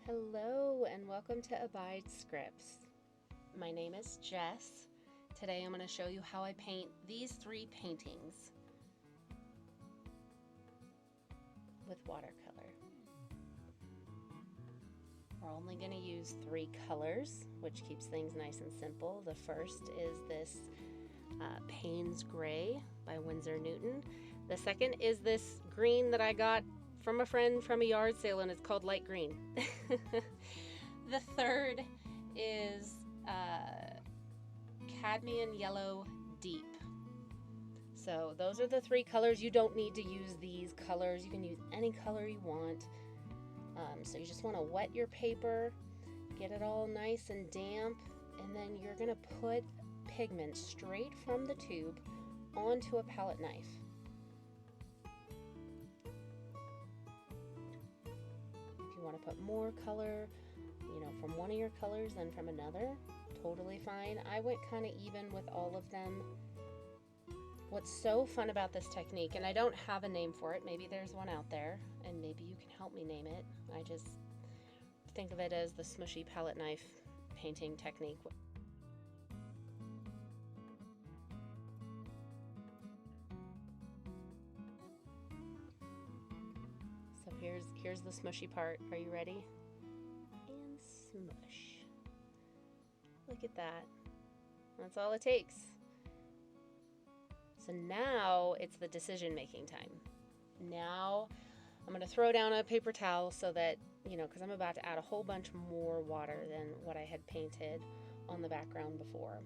Hello and welcome to Abide Scripts. My name is Jess. Today I'm going to show you how I paint these three paintings with watercolor. We're only going to use three colors, which keeps things nice and simple. The first is this Payne's Gray by Winsor Newton. The second is this green that I got from a friend from a yard sale, and it's called light green. The third is cadmium yellow deep. So those are the three colors. You don't need to use these colors. You can use any color you want. So you just want to wet your paper, get it all nice and damp, and then you're going to put pigment straight from the tube onto a palette knife. If you want to put more color, from one of your colors than from another, totally fine. I went kind of even with all of them. What's so fun about this technique, and I don't have a name for it, maybe there's one out there, and maybe you can help me name it. I just think of it as the smushy palette knife painting technique. So here's the smushy part. Are you ready? And smush. Look at that. That's all it takes. So now it's the decision-making time. Now I'm going to throw down a paper towel so that, because I'm about to add a whole bunch more water than what I had painted on the background before.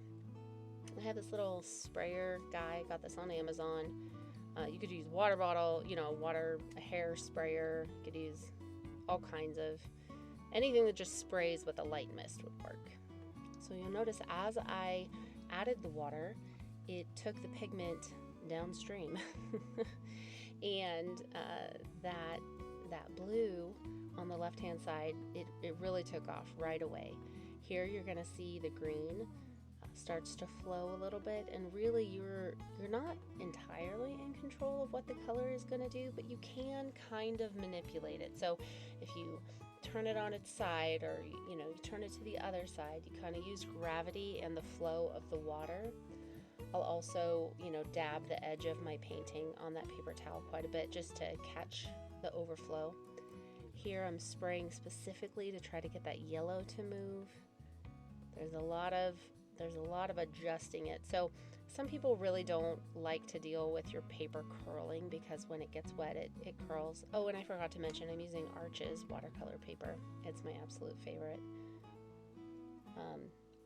I have this little sprayer guy, got this on Amazon. You could use water bottle, a hair sprayer. You could use all kinds of, anything that just sprays with a light mist would work. So you'll notice as I added the water, it took the pigment downstream. And that blue on the left hand side, it really took off right away. Here you're going to see the green starts to flow a little bit, and really you're not entirely in control of what the color is going to do, but you can kind of manipulate it. So if you turn it on its side, or you turn it to the other side, you kind of use gravity and the flow of the water. I'll also dab the edge of my painting on that paper towel quite a bit just to catch the overflow. Here I'm spraying specifically to try to get that yellow to move. There's a lot of adjusting it. So some people really don't like to deal with your paper curling because when it gets wet, it curls. Oh, and I forgot to mention I'm using Arches watercolor paper. It's my absolute favorite.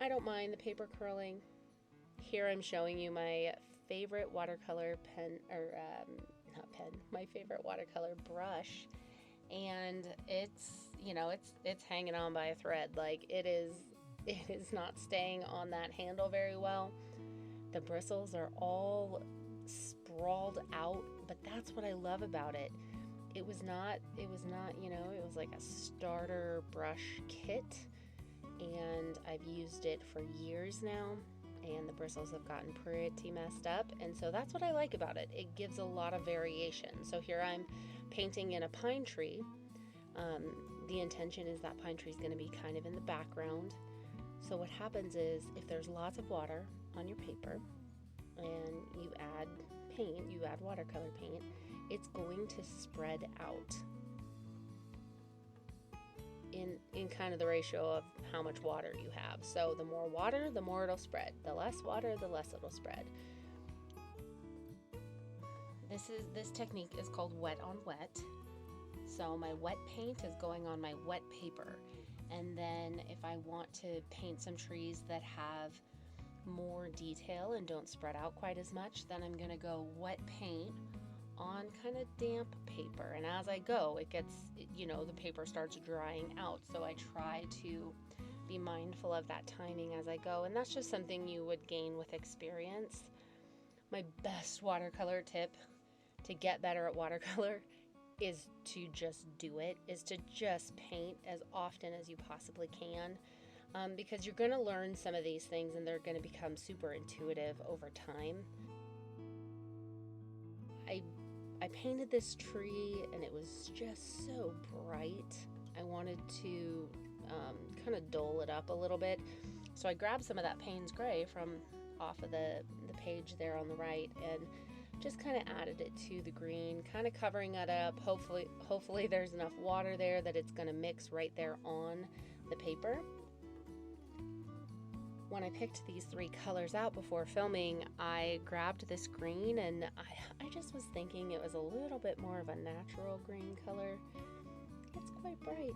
I don't mind the paper curling. Here I'm showing you my favorite watercolor my favorite watercolor brush. And it's hanging on by a thread. Like it is not staying on that handle very well. The bristles are all sprawled out, but that's what I love about it. It was not, it was like a starter brush kit, and I've used it for years now, and the bristles have gotten pretty messed up, and so that's what I like about it. It gives a lot of variation. So here I'm painting in a pine tree. The intention is that pine tree is going to be kind of in the background. So what happens is if there's lots of water on your paper and you add paint, you add watercolor paint, it's going to spread out in kind of the ratio of how much water you have. So the more water, the more it'll spread. The less water, the less it'll spread. This technique is called wet on wet. So my wet paint is going on my wet paper. And then if I want to paint some trees that have more detail and don't spread out quite as much, then I'm going to go wet paint on kind of damp paper. And as I go, it gets, the paper starts drying out. So I try to be mindful of that timing as I go. And that's just something you would gain with experience. My best watercolor tip to get better at watercolor is to just do it, is to just paint as often as you possibly can, because you're going to learn some of these things and they're going to become super intuitive over time. I painted this tree and it was just so bright. I wanted to kind of dull it up a little bit. So I grabbed some of that Payne's Gray from off of the page there on the right and just kind of added it to the green, kind of covering it up. Hopefully there's enough water there that it's going to mix right there on the paper. When I picked these three colors out before filming, I grabbed this green, and I just was thinking it was a little bit more of a natural green color. It's quite bright.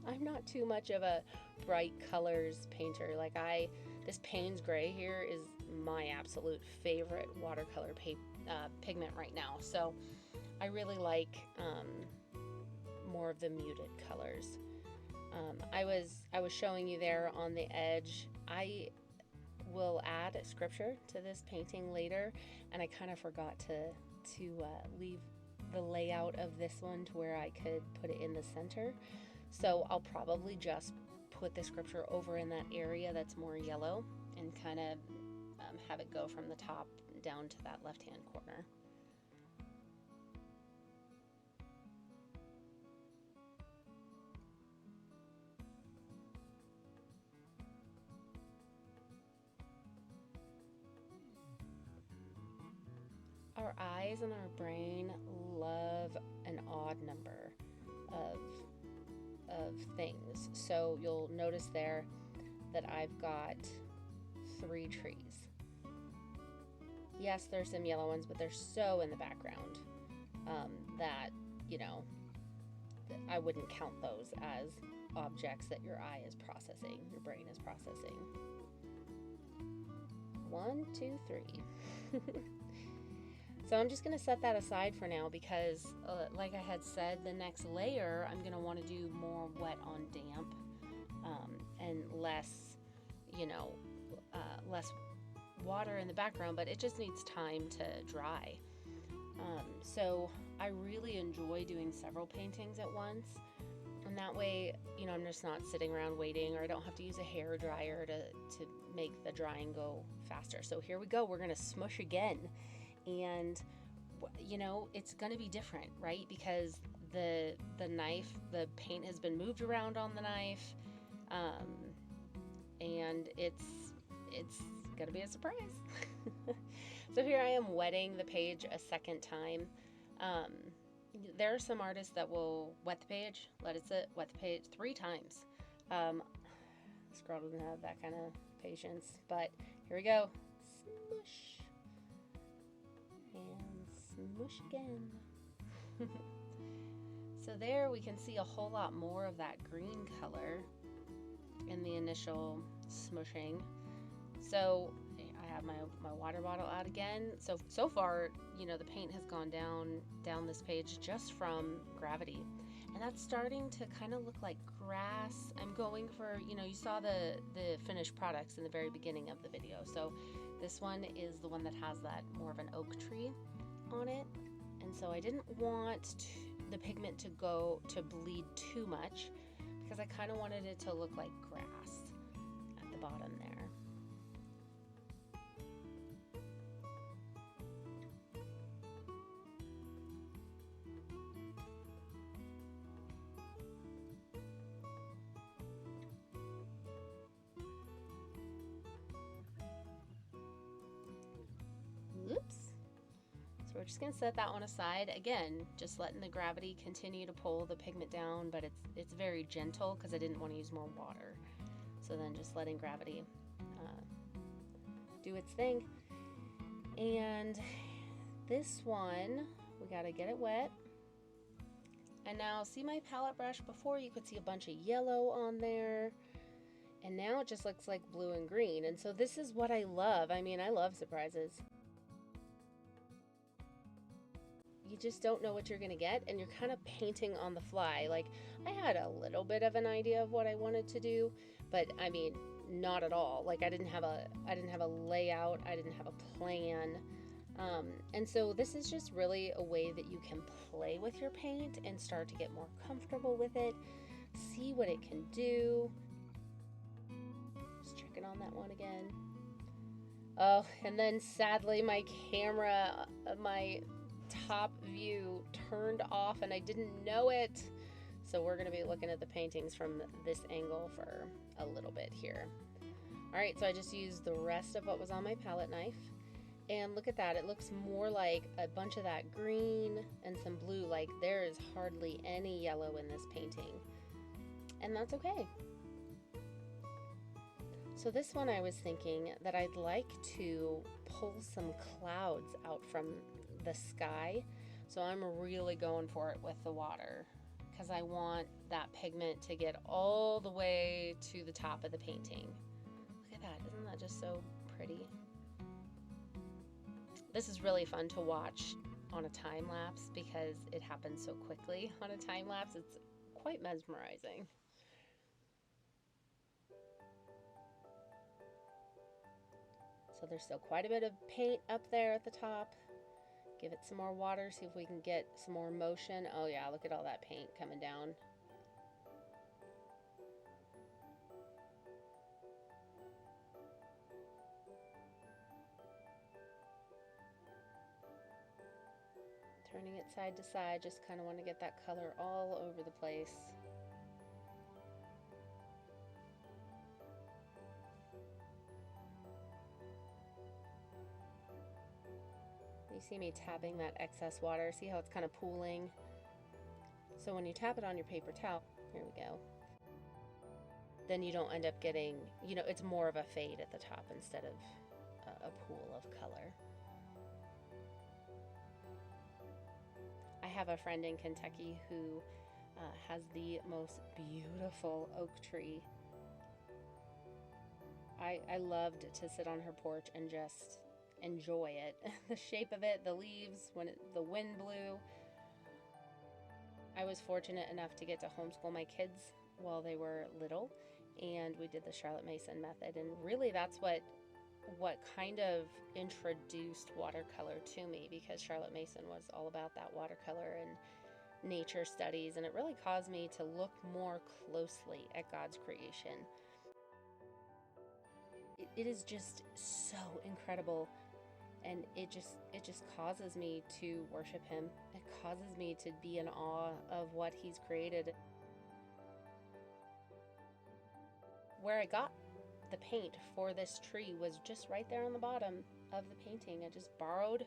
I'm not too much of a bright colors painter. Like this Payne's Gray here is my absolute favorite watercolor pigment right now. So I really like more of the muted colors. I was showing you there on the edge. I will add scripture to this painting later, and I kind of forgot to leave the layout of this one to where I could put it in the center. So I'll probably just put the scripture over in that area that's more yellow and kind of have it go from the top down to that left-hand corner. Our eyes and our brain love an odd number of things. So you'll notice there that I've got 3 trees. Yes, there's some yellow ones, but they're so in the background that, you know, I wouldn't count those as objects that your eye is processing, your brain is processing. 1, 2, 3. So I'm just going to set that aside for now because, like I had said, the next layer I'm going to want to do more wet on damp and less, less water in the background, but it just needs time to dry. So I really enjoy doing several paintings at once, and that way, I'm just not sitting around waiting, or I don't have to use a hair dryer to make the drying go faster. So here we go. We're going to smush again. And it's going to be different, right? Because the knife, the paint has been moved around on the knife, and it's going to be a surprise. So here I am wetting the page a second time. There are some artists that will wet the page, let it sit, wet the page 3 times. This girl doesn't have that kind of patience, but here we go. Smush. Smush again. So there we can see a whole lot more of that green color in the initial smushing. So I have my water bottle out again. So far, the paint has gone down this page just from gravity. And that's starting to kind of look like grass. I'm going for, you saw the finished products in the very beginning of the video. So this one is the one that has that more of an oak tree on it, and so I didn't want the pigment to bleed too much because I kind of wanted it to look like grass at the bottom there. Oops. So we're just going to set that one aside. Again, just letting the gravity continue to pull the pigment down, but it's very gentle because I didn't want to use more water. So then just letting gravity do its thing. And this one, we got to get it wet. And now see my palette brush? Before you could see a bunch of yellow on there. And now it just looks like blue and green. And so this is what I love. I mean, I love surprises. You just don't know what you're gonna get, and you're kind of painting on the fly. Like, I had a little bit of an idea of what I wanted to do, but I mean, not at all. Like, I didn't have a layout, I didn't have a plan, and so this is just really a way that you can play with your paint and start to get more comfortable with it, see what it can do. Just checking on that one again. Oh, and then sadly my camera, my top view turned off and I didn't know it. So we're going to be looking at the paintings from this angle for a little bit here. All right, so I just used the rest of what was on my palette knife. And look at that, it looks more like a bunch of that green and some blue, like there is hardly any yellow in this painting. And that's okay. So this one I was thinking that I'd like to pull some clouds out from the sky. So I'm really going for it with the water because I want that pigment to get all the way to the top of the painting. Look at that, isn't that just so pretty? This is really fun to watch on a time lapse because it happens so quickly on a time lapse. It's quite mesmerizing. So there's still quite a bit of paint up there at the top. Give it some more water, see if we can get some more motion. Oh yeah, look at all that paint coming down. Turning it side to side, just kind of want to get that color all over the place. You see me tapping that excess water. See how it's kind of pooling? So when you tap it on your paper towel, here we go, then you don't end up getting, you know, it's more of a fade at the top instead of a pool of color. I have a friend in Kentucky who has the most beautiful oak tree. I loved to sit on her porch and just enjoy it. The shape of it, the leaves, when the wind blew. I was fortunate enough to get to homeschool my kids while they were little, and we did the Charlotte Mason method, and really that's what kind of introduced watercolor to me, because Charlotte Mason was all about that watercolor and nature studies, and it really caused me to look more closely at God's creation. It is just so incredible, and it just causes me to worship him. It causes me to be in awe of what he's created. Where I got the paint for this tree was just right there on the bottom of the painting. I just borrowed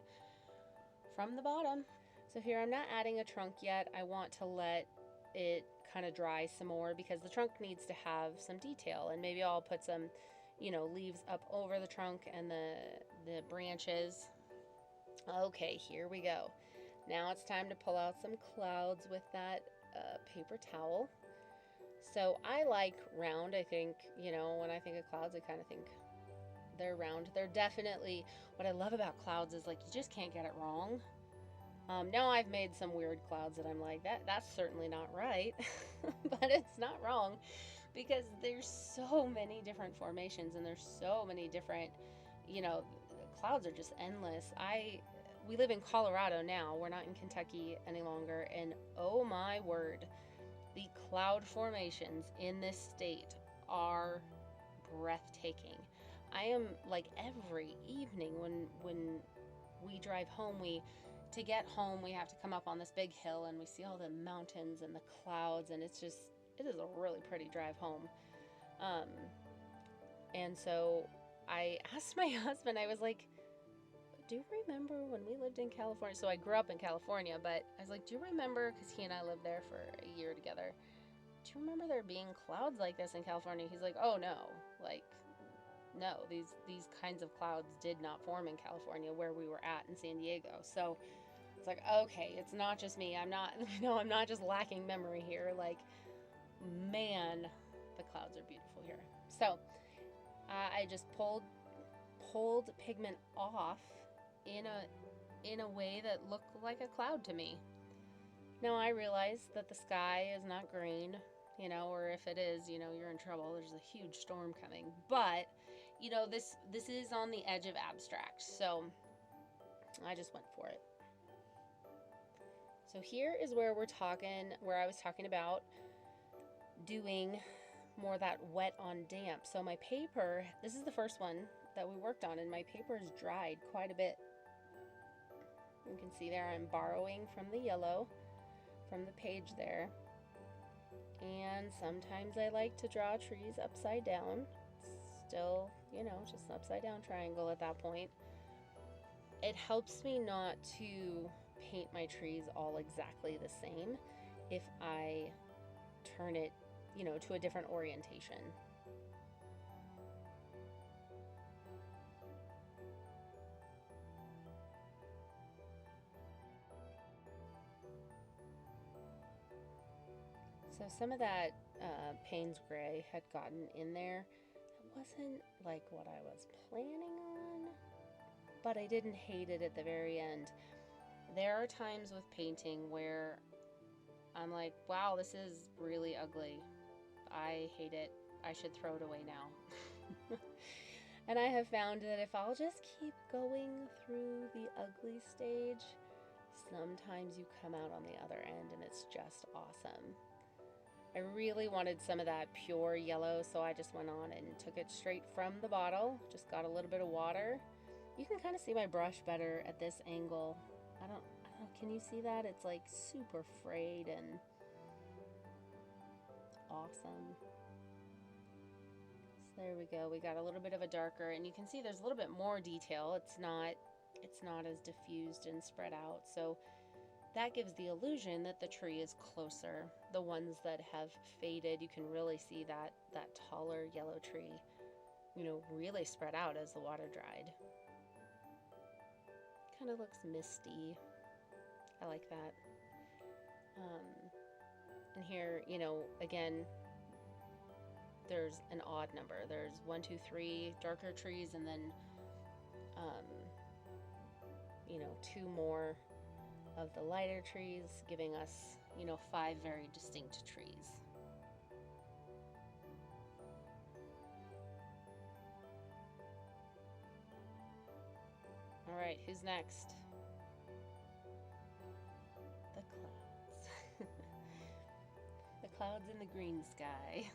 from the bottom. So here I'm not adding a trunk yet. I want to let it kind of dry some more because the trunk needs to have some detail, and maybe I'll put some, you know, leaves up over the trunk and the branches. Okay, here we go. Now it's time to pull out some clouds with that paper towel. So I like round. I think, you know, when I think of clouds, I kind of think they're round. They're definitely, what I love about clouds is like you just can't get it wrong. Now I've made some weird clouds that I'm like, that's certainly not right, but it's not wrong because there's so many different formations and there's so many different, you know, clouds are just endless. We live in Colorado now. We're not in Kentucky any longer, and oh my word, the cloud formations in this state are breathtaking. I am like every evening when we drive home, to get home we have to come up on this big hill and we see all the mountains and the clouds, and it is a really pretty drive home. And so I asked my husband, I was like, do you remember when we lived in California? So I grew up in California, but I was like, do you remember, because he and I lived there for a year together, do you remember there being clouds like this in California? He's like, oh no, like, no, these kinds of clouds did not form in California where we were at in San Diego. So it's like, okay, it's not just me. I'm not, I'm not just lacking memory here. Like, man, the clouds are beautiful here. So I just pulled pigment off in a way that looked like a cloud to me. Now I realize that the sky is not green, you know, or if it is, you know, you're in trouble. There's a huge storm coming. But, you know, this is on the edge of abstract, so I just went for it. So here is where I was talking about doing more that wet on damp. So my paper, this is the first one that we worked on, and my paper is dried quite a bit. You can see there I'm borrowing from the yellow from the page there. And sometimes I like to draw trees upside down. Still, you know, just an upside down triangle at that point. It helps me not to paint my trees all exactly the same if I turn it, you know, to a different orientation. So some of that Payne's Gray had gotten in there. It wasn't like what I was planning on, but I didn't hate it at the very end. There are times with painting where I'm like, wow, this is really ugly. I hate it. I should throw it away now. And I have found that if I'll just keep going through the ugly stage, sometimes you come out on the other end and it's just awesome. I really wanted some of that pure yellow, so I just went on and took it straight from the bottle. Just got a little bit of water. You can kind of see my brush better at this angle. I don't know, can you see that? It's like super frayed and awesome. So there we go. We got a little bit of a darker, and you can see there's a little bit more detail. It's not as diffused and spread out. So that gives the illusion that the tree is closer. The ones that have faded, you can really see that taller yellow tree, you know, really spread out as the water dried. Kind of looks misty. I like that. And here, you know, again, there's an odd number. There's 1, 2, 3 darker trees, and then, you know, 2 more of the lighter trees, giving us, you know, 5 very distinct trees. All right, who's next? The clouds. The clouds in the green sky.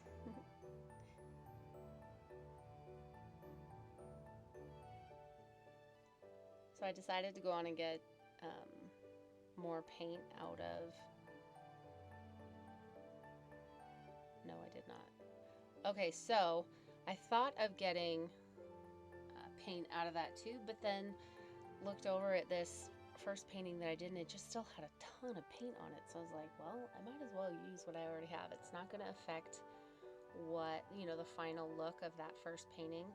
So I decided to go on and get more paint out of... No, I did not. Okay, so I thought of getting paint out of that too, but then looked over at this first painting that I did, and it just still had a ton of paint on it. So I was like, well, I might as well use what I already have. It's not going to affect what, you know, the final look of that first painting.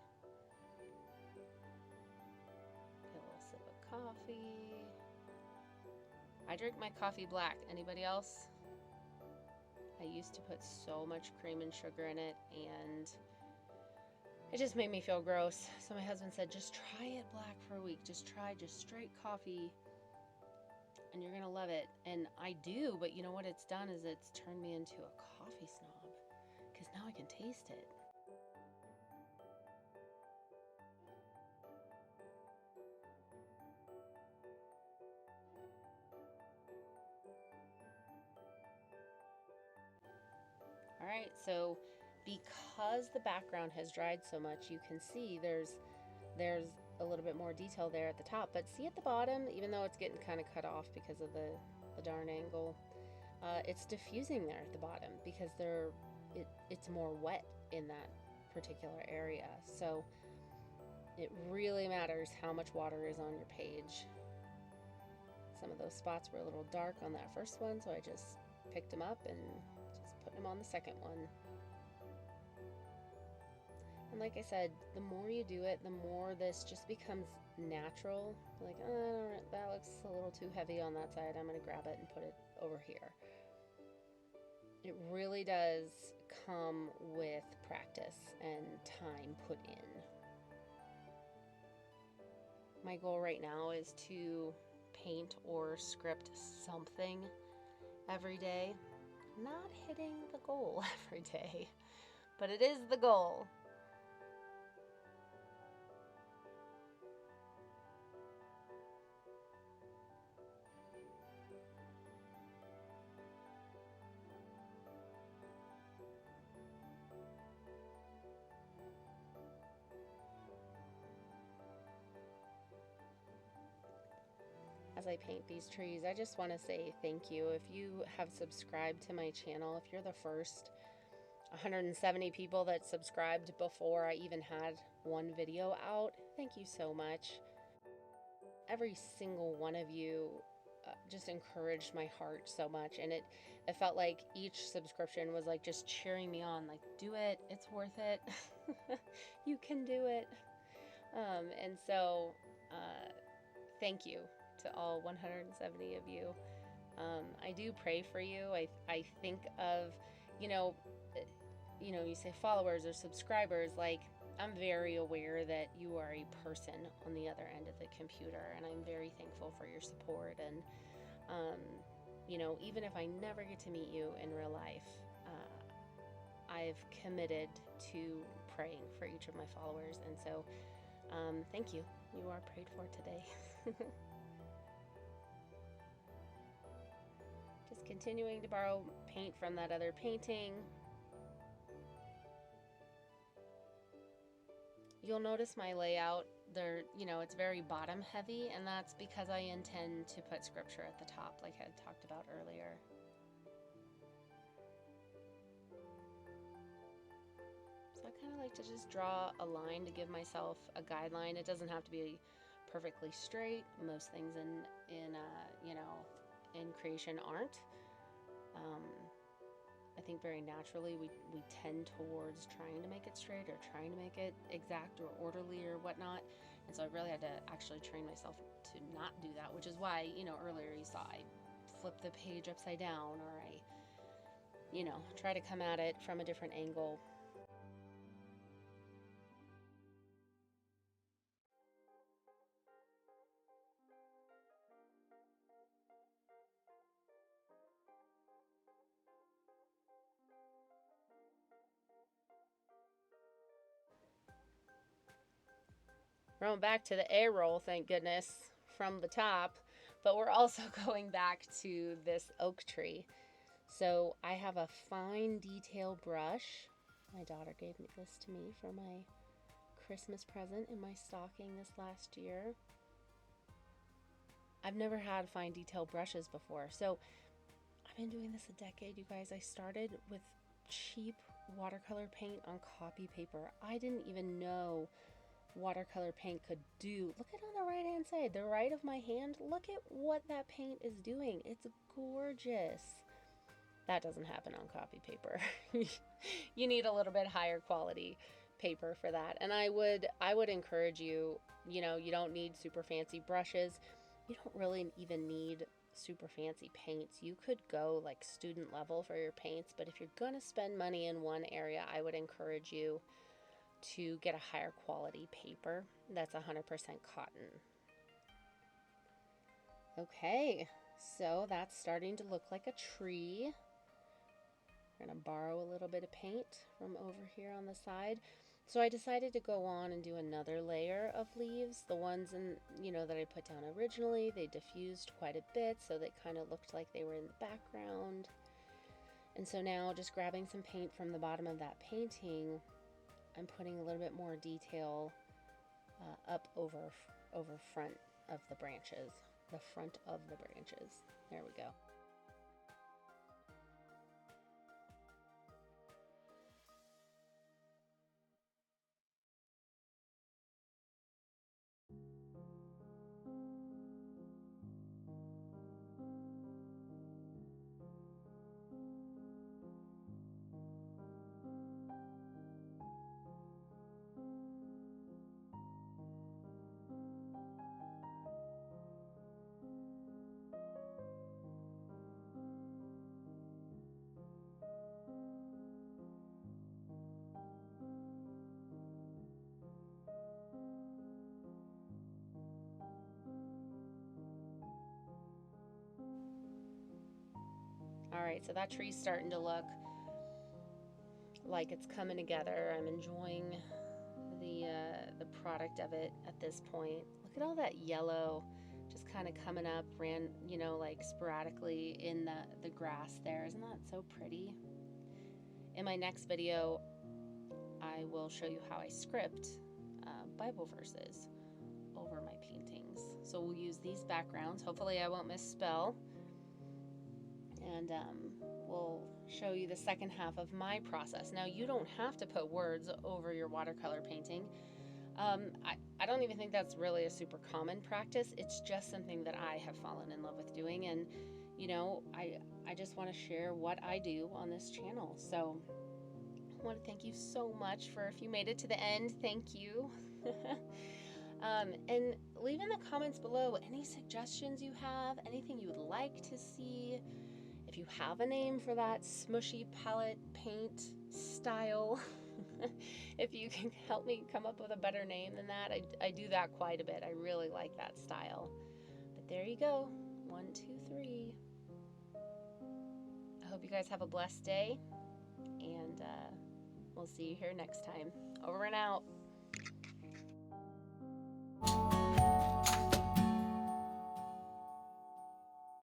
Get a little sip of coffee. I drink my coffee black. Anybody else? I used to put so much cream and sugar in it, and it just made me feel gross. So my husband said, just try it black for a week. Just try just straight coffee, and you're gonna love it. And I do, but you know what it's done is it's turned me into a coffee snob, because now I can taste it. All right, so because the background has dried so much, you can see there's a little bit more detail there at the top, but see at the bottom, even though it's getting kind of cut off because of the darn angle, it's diffusing there at the bottom because it's more wet in that particular area. So it really matters how much water is on your page. Some of those spots were a little dark on that first one, so I just picked them up and just put them on the second one. And like I said, the more you do it, the more this just becomes natural. Like, oh, that looks a little too heavy on that side. I'm going to grab it and put it over here. It really does come with practice and time put in. My goal right now is to paint or script something every day. Not hitting the goal every day, but it is the goal. As as I paint these trees, I just want to say thank you. If you have subscribed to my channel, if you're the first 170 people that subscribed before I even had one video out, thank you so much. Every single one of you just encouraged my heart so much, and it felt like each subscription was like just cheering me on, like, do it, it's worth it. You can do it. And so thank you to all 170 of you. I do pray for you. I think of, you know, you say followers or subscribers, like, I'm very aware that you are a person on the other end of the computer, and I'm very thankful for your support. And even if I never get to meet you in real life, I've committed to praying for each of my followers. And so thank you. You are prayed for today. Just continuing to borrow paint from that other painting. You'll notice my layout there, it's very bottom heavy, and that's because I intend to put scripture at the top, like I had talked about earlier. So I kind of like to just draw a line to give myself a guideline. It doesn't have to be perfectly straight. Most things in creation aren't. I think very naturally we tend towards trying to make it straight or trying to make it exact or orderly or whatnot. And so I really had to actually train myself to not do that, which is why, earlier you saw I flip the page upside down, or I, try to come at it from a different angle. We're going back to the A roll, thank goodness, from the top, but we're also going back to this oak tree. So I have a fine detail brush. My daughter gave this to me for my Christmas present in my stocking this last year. I've never had fine detail brushes before, so I've been doing this a decade, you guys. I started with cheap watercolor paint on copy paper. I didn't even know watercolor paint could do. Look at on the right hand side, the right of my hand, look at what that paint is doing. It's gorgeous. That doesn't happen on copy paper. You need a little bit higher quality paper for that. And I would encourage you, you don't need super fancy brushes. You don't really even need super fancy paints. You could go like student level for your paints, but if you're gonna spend money in one area, I would encourage you to get a higher quality paper that's 100% cotton. Okay, so that's starting to look like a tree. We're going to borrow a little bit of paint from over here on the side. So I decided to go on and do another layer of leaves. The ones that I put down originally, they diffused quite a bit, so they kind of looked like they were in the background. And so now, just grabbing some paint from the bottom of that painting, I'm putting a little bit more detail up over front of the branches, the front of the branches. There we go. All right, so that tree's starting to look like it's coming together. I'm enjoying the product of it at this point. Look at all that yellow just kind of coming up, like sporadically in the grass there. Isn't that so pretty? In my next video, I will show you how I script Bible verses over my paintings. So we'll use these backgrounds. Hopefully I won't misspell. And we'll show you the second half of my process. Now, you don't have to put words over your watercolor painting. I don't even think that's really a super common practice. It's just something that I have fallen in love with doing. And, you know, I just want to share what I do on this channel. So I want to thank you so much for, if you made it to the end, thank you. And leave in the comments below any suggestions you have, anything you would like to see. If you have a name for that smushy palette paint style, if you can help me come up with a better name than that, I do that quite a bit. I really like that style. But there you go. 1, 2, 3. I hope you guys have a blessed day, and we'll see you here next time. Over and out.